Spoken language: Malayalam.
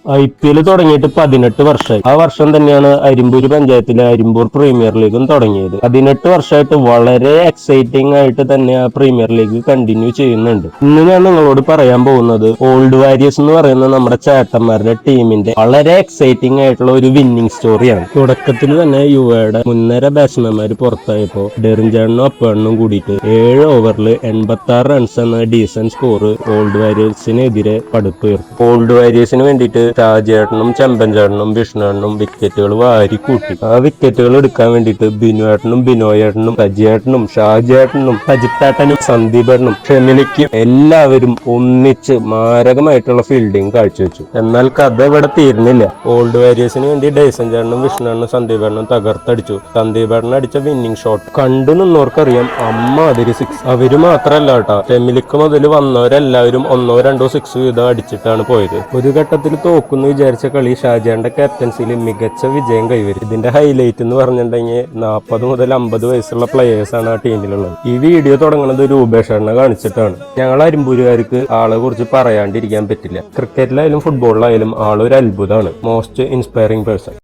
IPL തുടങ്ങിയിട്ട് 18 വർഷമായി. ആ വർഷം തന്നെയാണ് അരിമ്പൂർ പഞ്ചായത്തിലെ അരിമ്പൂർ പ്രീമിയർ ലീഗും തുടങ്ങിയത്. 18 വർഷമായിട്ട് വളരെ എക്സൈറ്റിംഗ് ആയിട്ട് തന്നെ ആ പ്രീമിയർ ലീഗ് കണ്ടിന്യൂ ചെയ്യുന്നുണ്ട്. ഇന്ന് ഞാൻ നിങ്ങളോട് പറയാൻ പോകുന്നത് ഓൾഡ് വാരിയേഴ്സ് എന്ന് പറയുന്ന നമ്മുടെ ചേട്ടന്മാരുടെ ടീമിന്റെ വളരെ എക്സൈറ്റിംഗ് ആയിട്ടുള്ള ഒരു വിന്നിംഗ് സ്റ്റോറിയാണ്. തുടക്കത്തിൽ തന്നെ യുവയുടെ മുൻനിര ബാറ്റ്സ്മാൻമാര് പുറത്തായപ്പോ ഡെറിഞ്ചാണനും അപ്പേണ്ണും കൂടിയിട്ട് 7 ഓവറിൽ 86 റൺസ് എന്ന ഡീസന്റ് സ്കോർ ഓൾഡ് വാരിയേഴ്സിനെതിരെ പടുത്തുയർത്തി. ഓൾഡ് വാരിയേഴ്സിന് വേണ്ടിയിട്ട് ഷാജേട്ടനും ചെമ്പൻചേട്ടനും വിഷ്ണുവേട്ടനും വിക്കറ്റുകൾ വാരി കൂട്ടി. ആ വിക്കറ്റുകൾ എടുക്കാൻ വേണ്ടിയിട്ട് ബിനുവേട്ടനും ബിനോയേട്ടനും സജിയേട്ടനും ഷാജേട്ടനും സജിത്തേട്ടനും സന്ദീപേട്ടനും ഷെമിനിക്കും എല്ലാവരും ഒന്നിച്ച് മാരകമായിട്ടുള്ള ഫീൽഡിംഗ് കാഴ്ചവെച്ചു. എന്നാൽ കഥ ഇവിടെ തീർന്നില്ല. ഓൾഡ് വാരിയേഴ്സിന് വേണ്ടി ഡേസൻ ചേട്ടനും വിഷ്ണുവേട്ടനും സന്ദീപേട്ടനും തകർത്തടിച്ചു. സന്ദീപേട്ടൻ അടിച്ച വിന്നിംഗ് ഷോട്ട് കണ്ടു നിന്നവർക്കറിയാം അമ്മാതിരി സിക്സ്. അവര് മാത്രല്ല കേട്ടോ, ഷെമിലിക്ക് മുതൽ വന്നവരെല്ലാവരും 1-2 സിക്സ് വീതം അടിച്ചിട്ടാണ് പോയത്. ഒരു ഘട്ടത്തിൽ തോക്കുന്നു വിചാരിച്ച കളി ഷാജാന്റെ ക്യാപ്റ്റൻസിയിൽ മികച്ച വിജയം കൈവരും. ഇതിന്റെ ഹൈലൈറ്റ് എന്ന് പറഞ്ഞിട്ടുണ്ടെങ്കിൽ 40 മുതൽ 50 വയസ്സുള്ള പ്ലെയേഴ്സാണ് ആ ടീമിലുള്ളത്. ഈ വീഡിയോ തുടങ്ങുന്നത് രൂപേഷേട്ടനെ കാണിച്ചിട്ടാണ്. ഞങ്ങൾ അരിമ്പൂരുകാർക്ക് ആളെ കുറിച്ച് പറയാണ്ടിരിക്കാൻ പറ്റില്ല. ക്രിക്കറ്റിലായാലും ഫുട്ബോളിലായാലും ആളൊരു അത്ഭുതമാണ്. Most inspiring person.